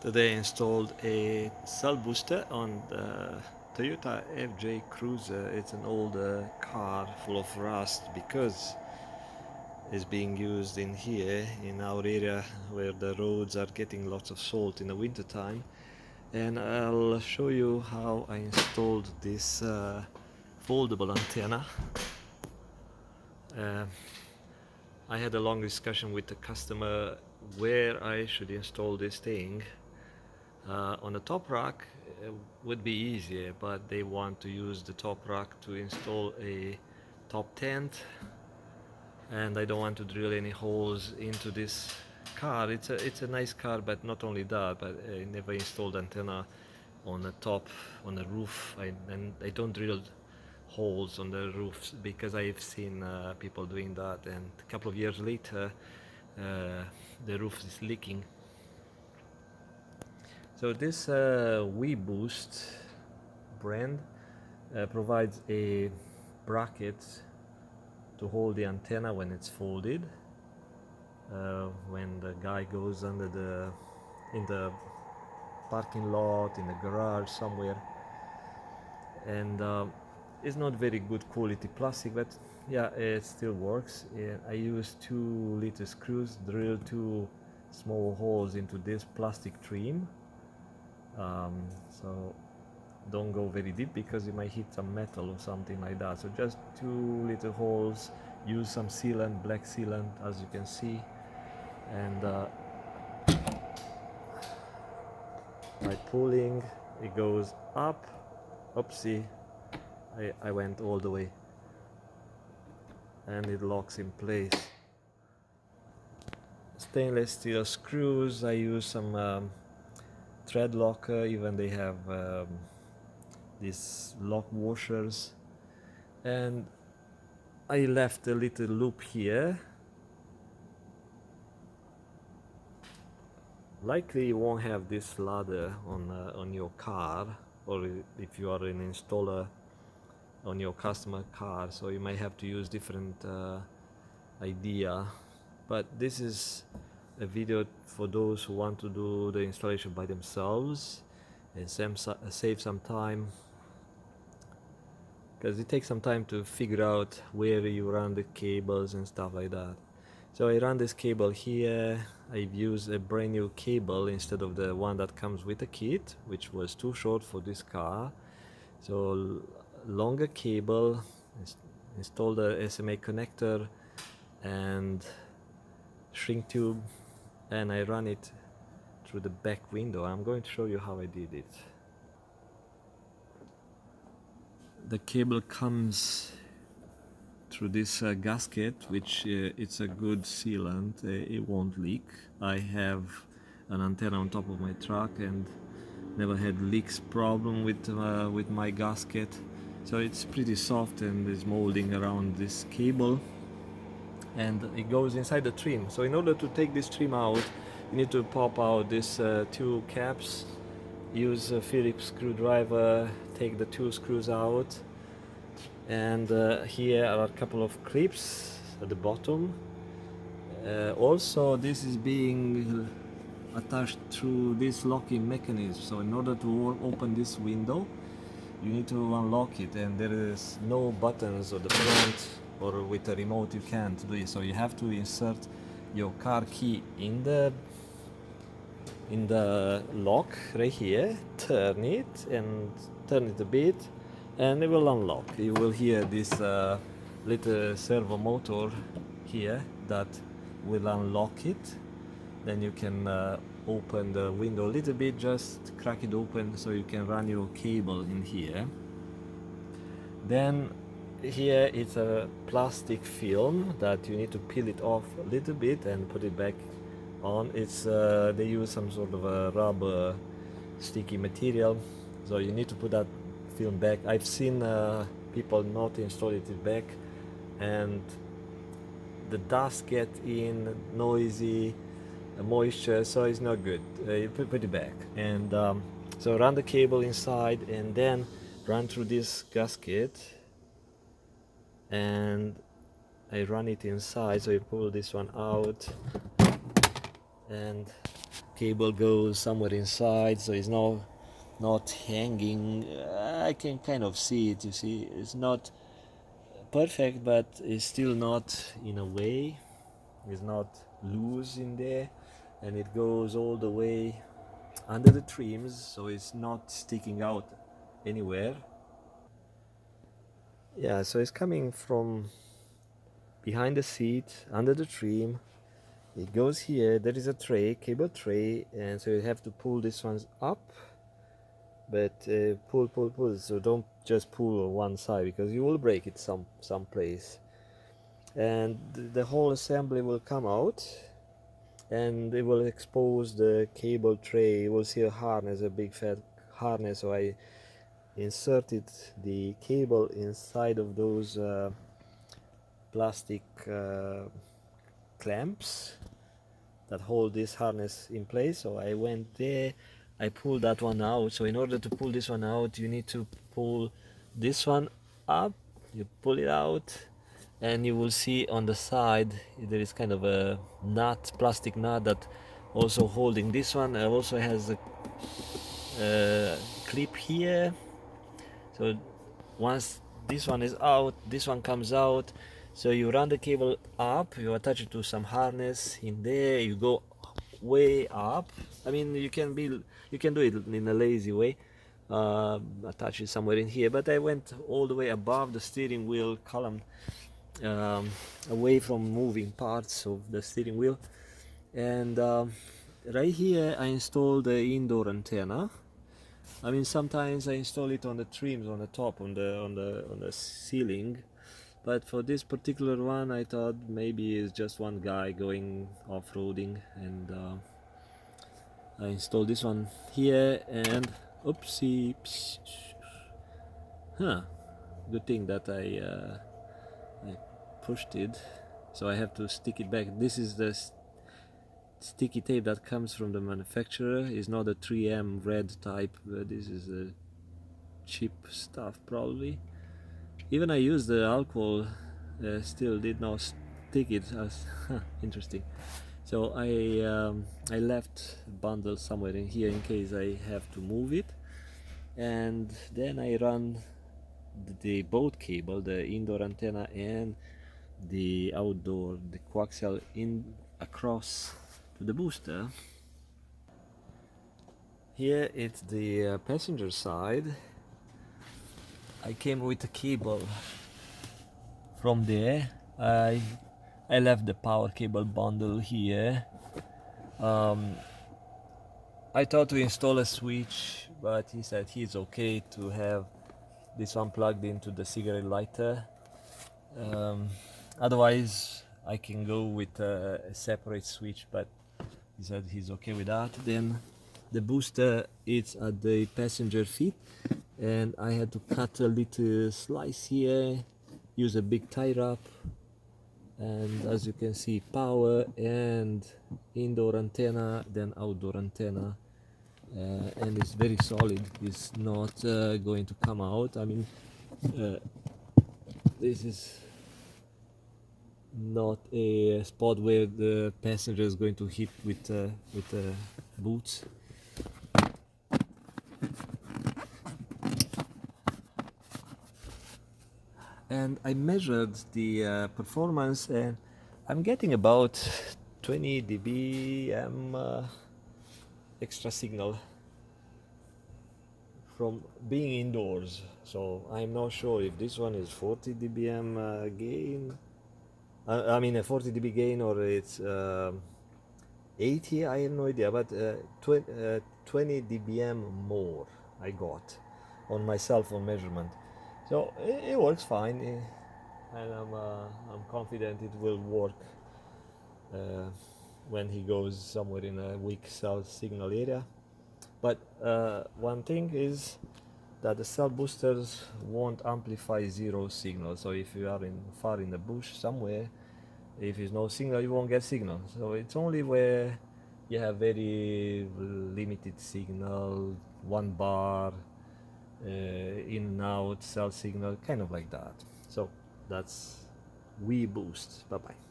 Today I installed a cell booster on the Toyota FJ Cruiser. It's an old car full of rust because it's being used in here in our area where the roads are getting lots of salt in the winter time. And I'll show you how I installed this foldable antenna. Uh, I had a long discussion with the customer where I should install this thing. On the top rack would be easier, but they want to use the top rack to install a top tent, and I don't want to drill any holes into this car. It's a nice car, but not only that, but I never installed antenna on the top, on the roof. And I don't drill holes on the roofs because I've seen people doing that, and a couple of years later the roof is leaking. So this WeBoost brand provides a bracket to hold the antenna when it's folded. When the guy goes in the parking lot, in the garage somewhere, and it's not very good quality plastic, but yeah, it still works. I use 2-liter screws, drill 2 small holes into this plastic trim. So don't go very deep because you might hit some metal or something like that. So just 2-liter holes. Use some sealant, black sealant, as you can see, and by pulling it goes up. Oopsie, I went all the way, and it locks in place. Stainless steel screws. I use some thread locker. Even they have these lock washers, and I left a little loop here. Likely you won't have this ladder on your car, or if you are an installer on your customer car, so you might have to use different idea. But this is a video for those who want to do the installation by themselves and save some time, because it takes some time to figure out where you run the cables and stuff like that. So I run this cable here. I've used a brand new cable instead of the one that comes with the kit, which was too short for this car. So longer cable, install the SMA connector and shrink tube, and I run it through the back window. I'm going to show you how I did it. The cable comes through this gasket, which it's a good sealant. It won't leak. I have an antenna on top of my truck and never had leaks problem with my gasket, so it's pretty soft and is molding around this cable, and it goes inside the trim. So in order to take this trim out, you need to pop out these 2 caps, use a Phillips screwdriver, take the 2 screws out, and here are a couple of clips at the bottom. Also, this is being attached through this locking mechanism. So in order to open this window, you need to unlock it, and there is no buttons on the front, or with a remote you can't do it. So you have to insert your car key in the lock right here, turn it a bit, and it will unlock. You will hear this little servo motor here that will unlock it. Then you can open the window a little bit, just crack it open so you can run your cable in here. Then here it's a plastic film that you need to peel it off a little bit and put it back on. It's they use some sort of a rubber sticky material, so you need to put that film back. I've seen people not install it back, and the dust get in, noisy, moisture, so it's not good. You put it back, and so run the cable inside and then run through this gasket, and I run it inside. So you pull this one out and cable goes somewhere inside, so it's not hanging. I can kind of see it. You see, it's not perfect, but it's still not in a way. It's not loose in there, and it goes all the way under the trims, so it's not sticking out anywhere. Yeah, so it's coming from behind the seat, under the trim. It goes here. There is a tray, cable tray, and so you have to pull this one up, but pull, so don't just pull on one side because you will break it some place, and the whole assembly will come out, and it will expose the cable tray. You will see a harness, a big fat harness. So I inserted the cable inside of those plastic clamps that hold this harness in place. So I went there, I pulled that one out. So in order to pull this one out, you need to pull this one up. You pull it out, and you will see on the side there is kind of a nut, plastic nut, that also holding this one. It also has a clip here. So once this one is out, this one comes out. So you run the cable up, you attach it to some harness in there, you go way up. I mean, you can do it in a lazy way, attach it somewhere in here, but I went all the way above the steering wheel column, away from moving parts of the steering wheel. And right here I installed the indoor antenna. I mean, sometimes I install it on the trims, on the top, on the ceiling, but for this particular one I thought maybe it's just one guy going off-roading, and I installed this one here. And oopsie, good thing that I pushed it, so I have to stick it back. This is the sticky tape that comes from the manufacturer. Is not a 3M red type. This is a cheap stuff probably. Even I used the alcohol, still did not stick it. As interesting. So I left a bundle somewhere in here in case I have to move it, and then I run the both cable, the indoor antenna and the outdoor, the coaxial, in across to the booster. Here it's the passenger side. I came with a cable from there. I left the power cable bundle here. I thought to install a switch, but he said he's okay to have this one plugged into the cigarette lighter. Otherwise I can go with a separate switch, but he said he's okay with that. Then the booster is at the passenger feet, and I had to cut a little slice here, use a big tie wrap, and as you can see, power and indoor antenna, then outdoor antenna, and it's very solid. It's not going to come out. I mean, this is not a spot where the passenger is going to hit with the boots. And I measured the performance, and I'm getting about 20 dBm extra signal from being indoors. So I'm not sure if this one is 40 dBm gain. I mean a 40 dB gain, or it's 80, I have no idea, but 20 dBm more I got on my cell phone measurement. So it works fine, and I'm confident it will work when he goes somewhere in a weak cell signal area. But one thing is that the cell boosters won't amplify zero signal. So if you are far in the bush somewhere, if there's no signal, you won't get signal. So it's only where you have very limited signal, 1 bar, in and out cell signal, kind of like that. So that's WeBoost. Bye bye.